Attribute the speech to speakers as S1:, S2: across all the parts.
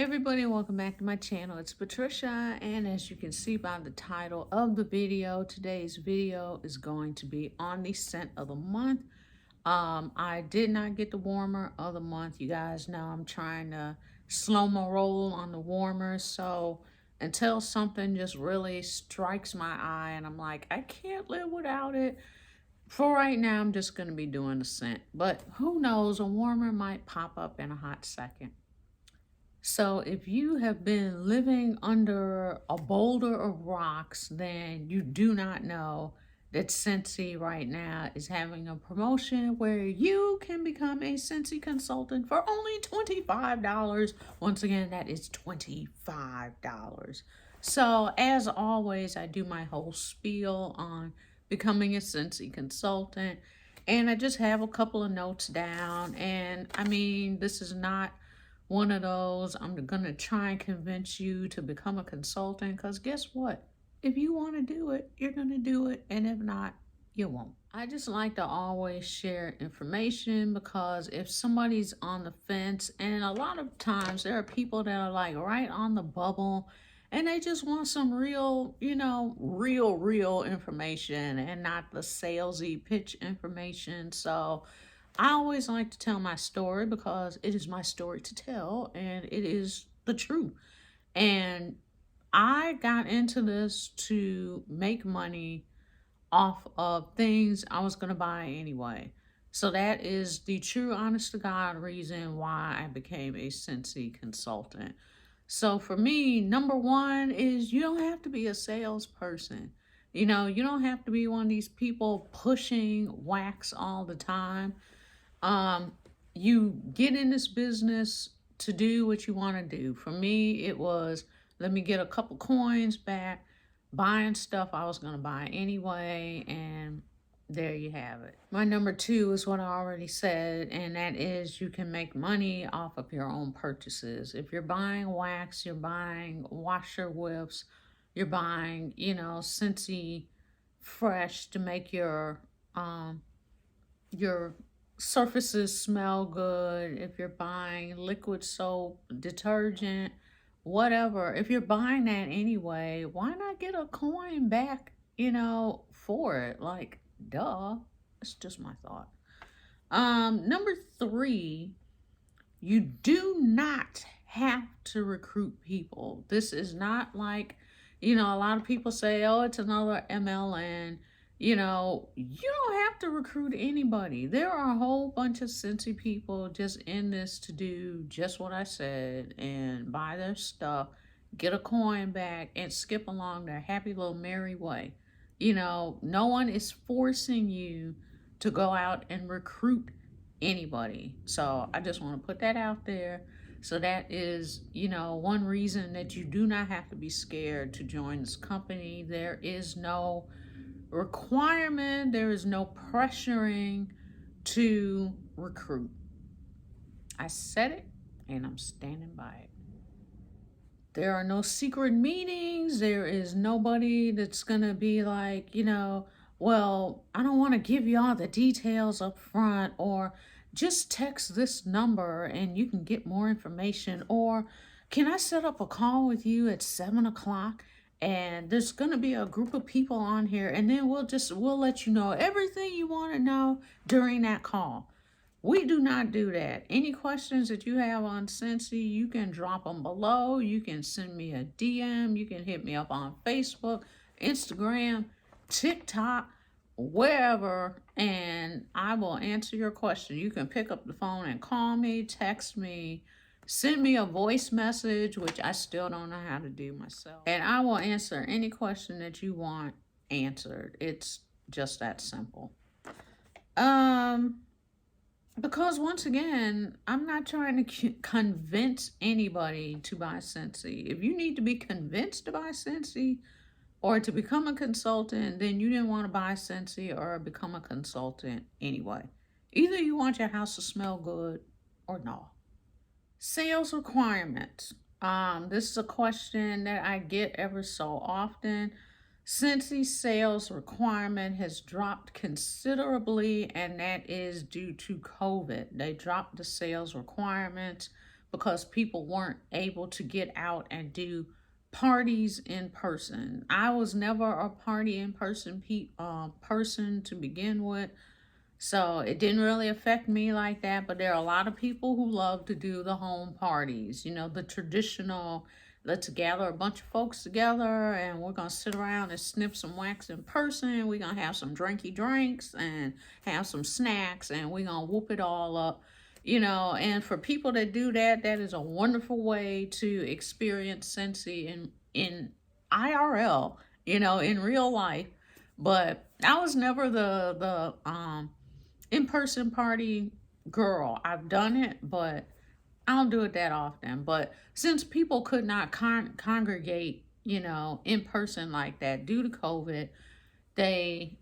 S1: Everybody, welcome back to my channel. It's Patricia, and as you can see by the title of the video, today's video is going to be on the scent of the month. I did not get the warmer of the month. You guys know I'm trying to slow my roll on the warmers, so until something just really strikes my eye and I'm like, I can't live without it, for right now I'm just going to be doing the scent. But who knows, a warmer might pop up in a hot second. So if you have been living under a boulder of rocks, then you do not know that Scentsy right now is having a promotion where you can become a Scentsy consultant for only $25. Once again, that is $25. So as always, I do my whole spiel on becoming a Scentsy consultant. And I just have a couple of notes down. And I mean, this is not one of those, I'm going to try and convince you to become a consultant, because guess what? If you want to do it, you're going to do it. And if not, you won't. I just like to always share information, because if somebody's on the fence, and a lot of times there are people that are like right on the bubble and they just want some real, real information and not the salesy pitch information. So I always like to tell my story because it is my story to tell and it is the truth. And I got into this to make money off of things I was going to buy anyway. So that is the true, honest to God reason why I became a Scentsy consultant. So for me, number one is you don't have to be a salesperson. You don't have to be one of these people pushing wax all the time. um you get in this business to do what you want to do. For me, it was, let me get a couple coins back, buying stuff I was going to buy anyway, and there you have it. My number two is what I already said, and that is you can make money off of your own purchases. If you're buying wax, you're buying washer whips, you're buying, Scentsy Fresh to make your surfaces smell good. If you're buying liquid soap, detergent, whatever, if you're buying that anyway, why not get a coin back, for it? Like, duh. It's just my thought. Number three, you do not have to recruit people. This is not like, a lot of people say, oh, it's another MLN. You don't have to recruit anybody. There are a whole bunch of Scentsy people just in this to do just what I said and buy their stuff, get a coin back, and skip along their happy little merry way. No one is forcing you to go out and recruit anybody. So I just want to put that out there. So that is, one reason that you do not have to be scared to join this company. There is no requirement, there is no pressuring to recruit. I said it and I'm standing by it. There are no secret meetings. There is nobody that's gonna be like, well, I don't want to give you all the details up front, or just text this number and you can get more information, or can I set up a call with you at 7 o'clock? And there's going to be a group of people on here, and then we'll let you know everything you want to know during that call. We do not do that. Any questions that you have on Scentsy, you can drop them below. You can send me a DM. You can hit me up on Facebook, Instagram, TikTok, wherever, and I will answer your question. You can pick up the phone and call me, text me, send me a voice message, which I still don't know how to do myself. And I will answer any question that you want answered. It's just that simple. Because once again, I'm not trying to convince anybody to buy Scentsy. If you need to be convinced to buy Scentsy or to become a consultant, then you didn't want to buy Scentsy or become a consultant anyway. Either you want your house to smell good or no. Sales requirements. This is a question that I get ever so often. Scentsy sales requirement has dropped considerably, and that is due to COVID. They dropped the sales requirements because people weren't able to get out and do parties in person. I was never a party in person to begin with, so it didn't really affect me like that. But there are a lot of people who love to do the home parties, the traditional, let's gather a bunch of folks together and we're going to sit around and snip some wax in person. We're going to have some drinky drinks and have some snacks and we're going to whoop it all up. And for people that do that, that is a wonderful way to experience Scentsy in IRL, in real life. But I was never the in-person party girl. I've done it, but I don't do it that often. But since people could not congregate, in person like that due to COVID, they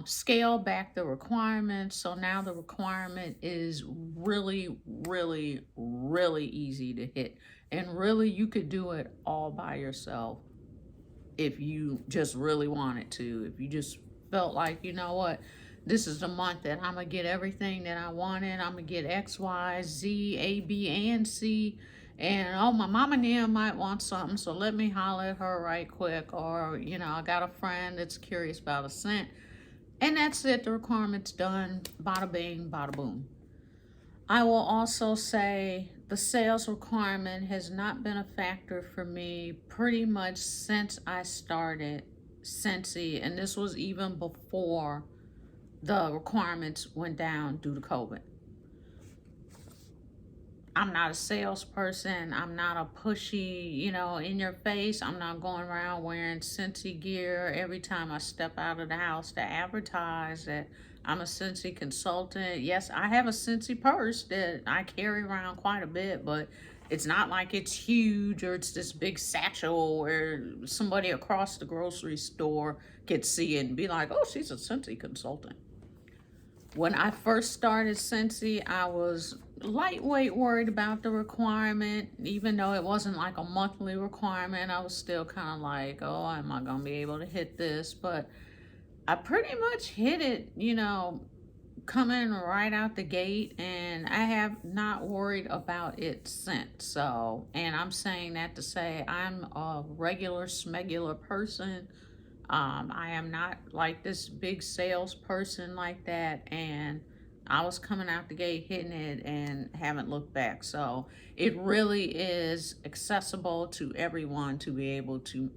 S1: scaled back the requirements. So now the requirement is really, really, really easy to hit. And really, you could do it all by yourself if you just really wanted to. If you just felt like, you know what, this is the month that I'm going to get everything that I wanted. I'm going to get X, Y, Z, A, B, and C. And, oh, my mama Nia might want something, so let me holler at her right quick. Or, I got a friend that's curious about a scent. And that's it. The requirement's done. Bada bing, bada boom. I will also say the sales requirement has not been a factor for me pretty much since I started Scentsy. And this was even before the requirements went down due to COVID. I'm not a salesperson. I'm not a pushy, in your face. I'm not going around wearing Scentsy gear every time I step out of the house to advertise that I'm a Scentsy consultant. Yes, I have a Scentsy purse that I carry around quite a bit, but it's not like it's huge or it's this big satchel where somebody across the grocery store could see it and be like, oh, she's a Scentsy consultant. When I first started Scentsy, I was lightweight worried about the requirement. Even though it wasn't like a monthly requirement, I was still kind of like, oh, am I going to be able to hit this? But I pretty much hit it, coming right out the gate, and I have not worried about it since. So, and I'm saying that to say I'm a regular smegular person. I am not like this big salesperson like that, and I was coming out the gate hitting it and haven't looked back. So it really is accessible to everyone to be able to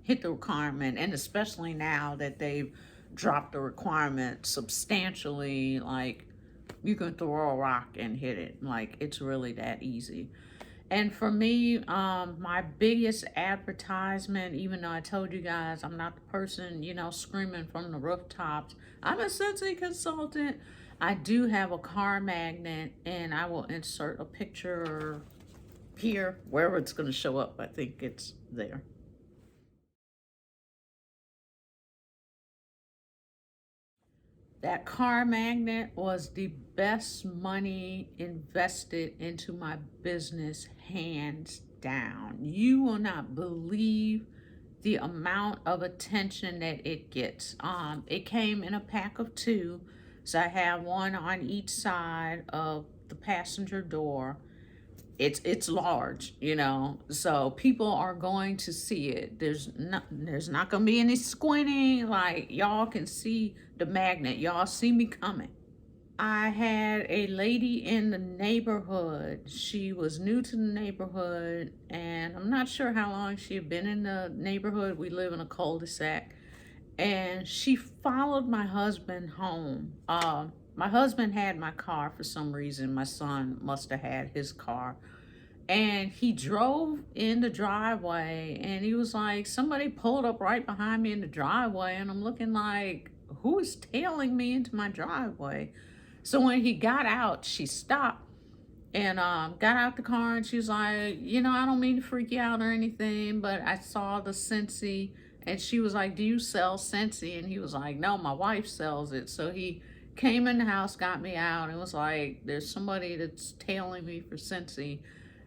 S1: hit the requirement, and especially now that they've dropped the requirement substantially, like you can throw a rock and hit it. Like, it's really that easy. And for me, my biggest advertisement, even though I told you guys I'm not the person, screaming from the rooftops, I'm a Scentsy consultant. I do have a car magnet, and I will insert a picture here, wherever it's going to show up. I think it's there. That car magnet was the best money invested into my business, hands down. You will not believe the amount of attention that it gets. It came in a pack of 2, so I have one on each side of the passenger door. It's large, so people are going to see it. There's not gonna be any squinting. Like, y'all can see the magnet. Y'all see me coming. I had a lady in the neighborhood. She was new to the neighborhood, and I'm not sure how long she had been in the neighborhood. We live in a cul-de-sac, and she followed my husband home. My husband had my car for some reason. My son must have had his car. And he drove in the driveway, and he was like, somebody pulled up right behind me in the driveway. And I'm looking like, who is tailing me into my driveway? So when he got out, she stopped and got out the car, and she was like, I don't mean to freak you out or anything, but I saw the Scentsy. And she was like, do you sell Scentsy? And he was like, no, my wife sells it. So he came in the house, got me out, and was like, there's somebody that's tailing me for Scentsy.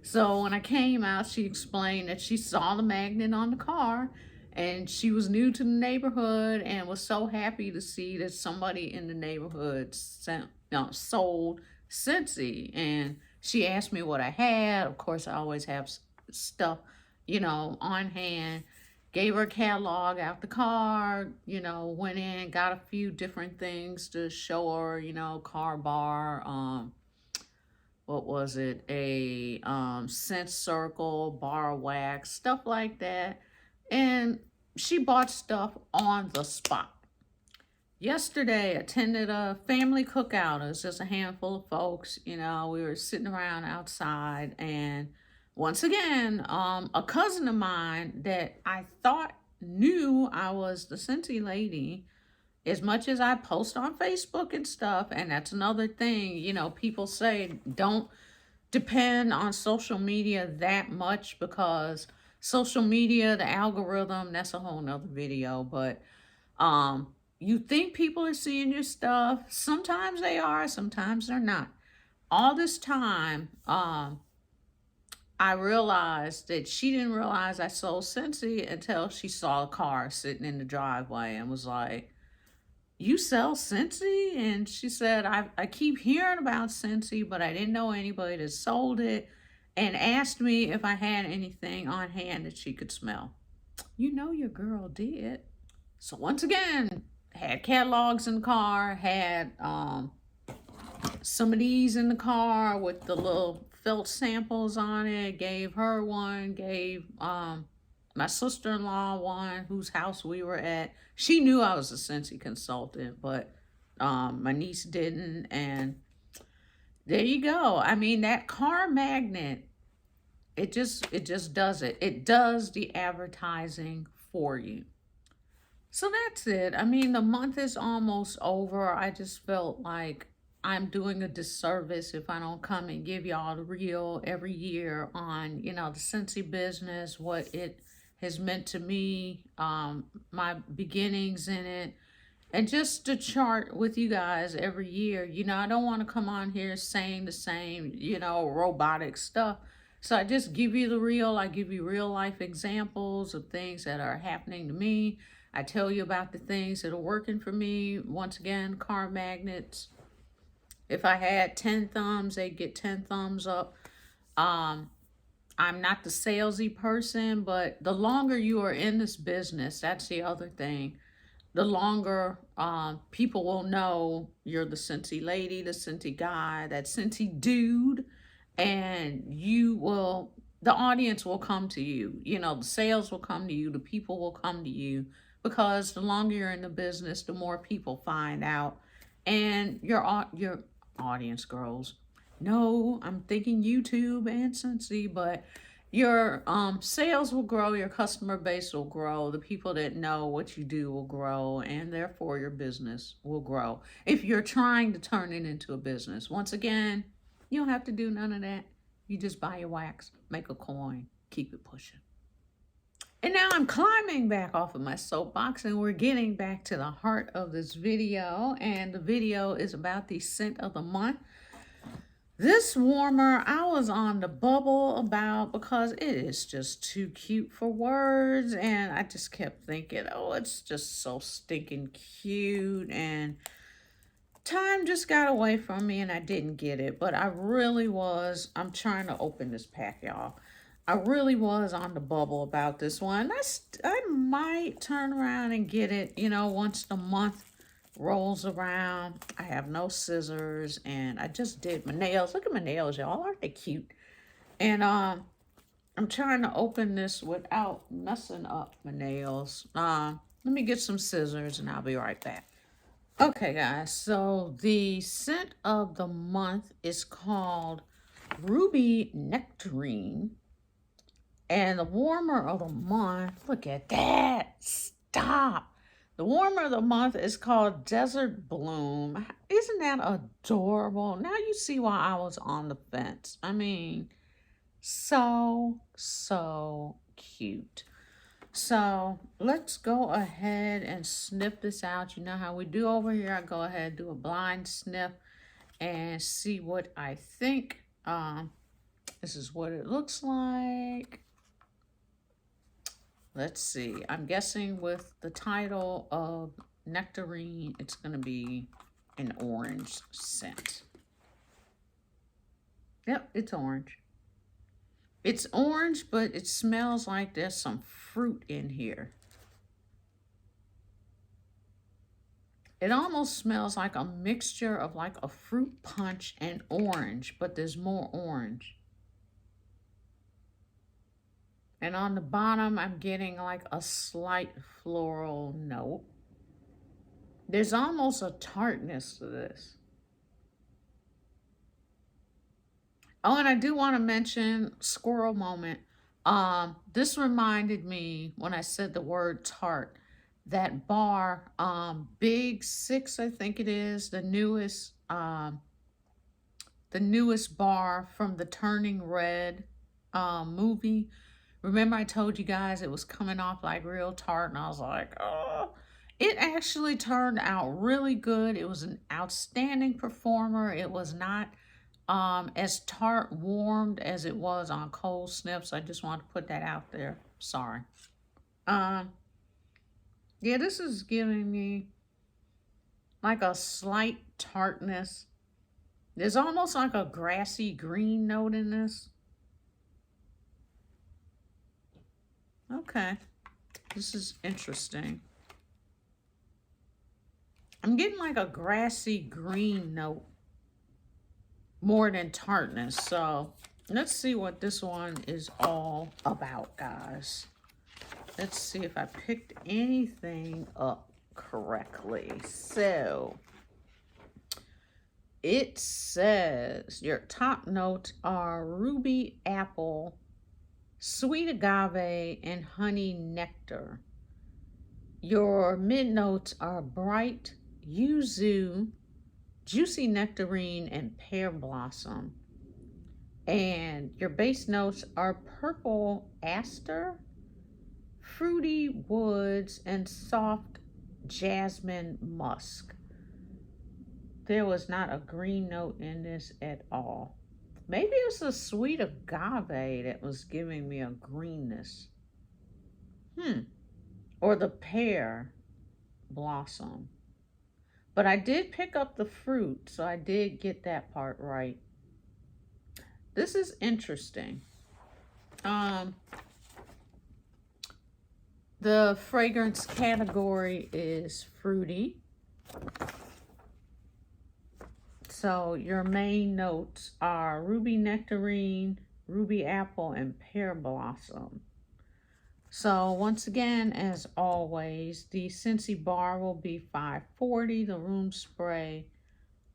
S1: So when I came out, she explained that she saw the magnet on the car, and she was new to the neighborhood and was so happy to see that somebody in the neighborhood sold Scentsy. And She asked me what I had. Of course, I always have stuff, on hand. Gave her a catalog out the car, went in, got a few different things to show her, car bar, what was it? A scent circle, bar wax, stuff like that. And she bought stuff on the spot. Yesterday, attended a family cookout. It was just a handful of folks. We were sitting around outside, and once again, a cousin of mine that I thought knew I was the Scentsy lady, as much as I post on Facebook and stuff, and that's another thing, people say don't depend on social media that much, because social media, the algorithm, that's a whole nother video, but you think people are seeing your stuff. Sometimes they are, sometimes they're not. All this time, I realized that she didn't realize I sold Scentsy until she saw a car sitting in the driveway and was like, "You sell Scentsy?" And she said, I keep hearing about Scentsy, but I didn't know anybody that sold it, and asked me if I had anything on hand that she could smell. Your girl did. So once again, had catalogs in the car, had some of these in the car with the little felt samples on it. Gave her one, gave my sister-in-law one, whose house we were at. She knew I was a Scentsy consultant, but my niece didn't. And there you go. I mean, that car magnet, it just does it. It does the advertising for you. So that's it. I mean, the month is almost over. I just felt like I'm doing a disservice if I don't come and give y'all the real every year on, the Scentsy business, what it has meant to me, my beginnings in it, and just to chart with you guys every year. I don't want to come on here saying the same, robotic stuff. So I just give you the real. I give you real life examples of things that are happening to me. I tell you about the things that are working for me. Once again, car magnets. If I had 10 thumbs, they'd get 10 thumbs up. I'm not the salesy person, but the longer you are in this business, that's the other thing. The longer people will know you're the Scentsy lady, the Scentsy guy, that Scentsy dude, and the audience will come to you. The sales will come to you, the people will come to you, because the longer you're in the business, the more people find out, and your audience grows. No, I'm thinking YouTube and Scentsy, but your sales will grow, your customer base will grow, the people that know what you do will grow, and therefore your business will grow. If you're trying to turn it into a business, once again, you don't have to do none of that. You just buy your wax, make a coin, keep it pushing. And now I'm climbing back off of my soapbox, and we're getting back to the heart of this video. And the video is about the scent of the month. This warmer, I was on the bubble about, because it is just too cute for words. And I just kept thinking, oh, it's just so stinking cute. And time just got away from me and I didn't get it. But I really was. I'm trying to open this pack, y'all. I really was on the bubble about this one. I might turn around and get it, once the month rolls around. I have no scissors, and I just did my nails. Look at my nails, y'all. Aren't they cute? And I'm trying to open this without messing up my nails. Let me get some scissors, and I'll be right back. Okay, guys. So the scent of the month is called Ruby Nectarine. And the warmer of the month, look at that. Stop. The warmer of the month is called Desert Bloom. Isn't that adorable? Now you see why I was on the fence. I mean, so cute. So let's go ahead and sniff this out. You know how we do over here. I go ahead and do a blind sniff and see what I think. This is what it looks like. Let's see. I'm guessing with the title of Nectarine, it's going to be an orange scent. Yep, it's orange. It's orange, but it smells like there's some fruit in here. It almost smells like a mixture of like a fruit punch and orange, but there's more orange. And on the bottom, I'm getting like a slight floral note. There's almost a tartness to this. Oh, and I do want to mention squirrel moment. This reminded me when I said the word tart, that bar, Big Six, I think it is, the newest bar from the Turning Red movie. Remember I told you guys it was coming off like real tart, and I was like, oh. It actually turned out really good. It was an outstanding performer. It was not as tart warmed as it was on Cold Snips. I just want to put that out there. Sorry. Yeah, this is giving me like a slight tartness. There's almost like a grassy green note in this. Okay, this is interesting. I'm getting like a grassy green note more than tartness. So let's see what this one is all about, guys. Let's see if I picked anything up correctly. So it says your top notes are ruby apple, sweet agave, and honey nectar. Your mid notes are bright yuzu, juicy nectarine, and pear blossom. And your base notes are purple aster, fruity woods, and soft jasmine musk. There was not a green note in this at all. Maybe it's a sweet agave that was giving me a greenness. Or the pear blossom. But I did pick up the fruit, so I did get that part right. This is interesting. The fragrance category is fruity. So your main notes are ruby nectarine, ruby apple, and pear blossom. So once again, as always, the Scentsy bar will be $5.40, the room spray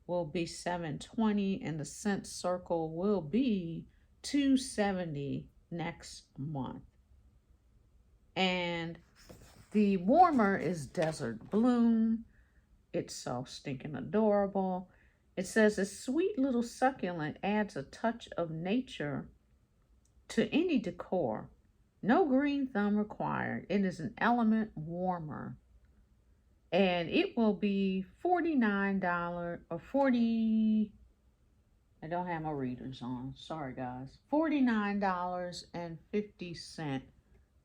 S1: will be $7.20, and the scent circle will be $2.70 next month. And the warmer is Desert Bloom. It's so stinking adorable. It says a sweet little succulent adds a touch of nature to any decor. No green thumb required. It is an element warmer. And it will be $49 or $40. I don't have my readers on. Sorry, guys. $49.50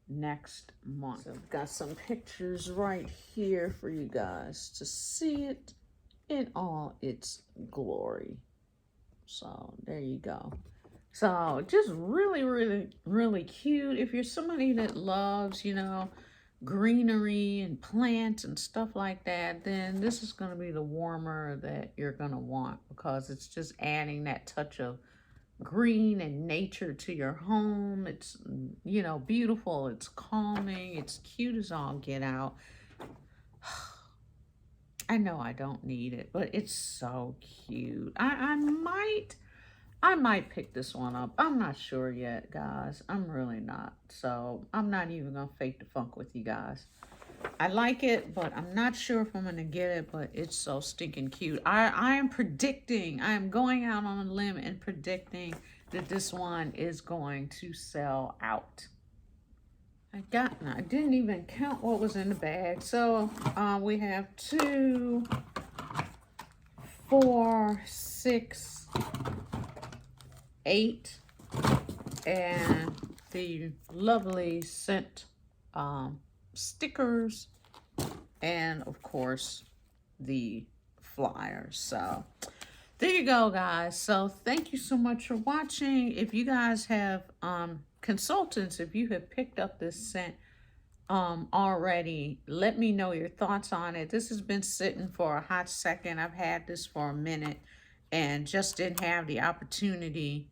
S1: next month. So I've got some pictures right here for you guys to see it in all its glory. So there you go. So just really, really, really cute. If you're somebody that loves, you know, greenery and plants and stuff like that, then this is going to be the warmer that you're going to want, because it's just adding that touch of green and nature to your home. It's, you know, beautiful. It's calming. It's cute as all get out. I know I don't need it, but it's so cute. I might pick this one up. I'm not sure yet, guys. I'm really not. So I'm not even going to fake the funk with you guys. I like it, but I'm not sure if I'm going to get it, but it's so stinking cute. I am predicting, I am going out on a limb and predicting that this one is going to sell out. I didn't even count what was in the bag. So we have 2, 4, 6, 8, and the lovely scent stickers, and of course the flyers. So there you go, guys. So thank you so much for watching. If you guys have consultants, if you have picked up this scent already, let me know your thoughts on it. This has been sitting for a hot second. I've had this for a minute and just didn't have the opportunity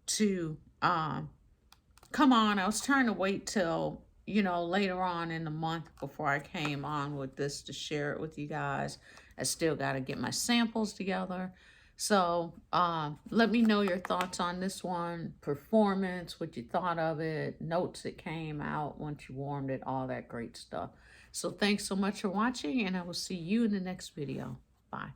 S1: to come on. I was trying to wait till, you know, later on in the month before I came on with this to share it with you guys. I still got to get my samples together. So let me know your thoughts on this one, performance, what you thought of it, notes that came out once you warmed it, all that great stuff. So thanks so much for watching, and I will see you in the next video. Bye.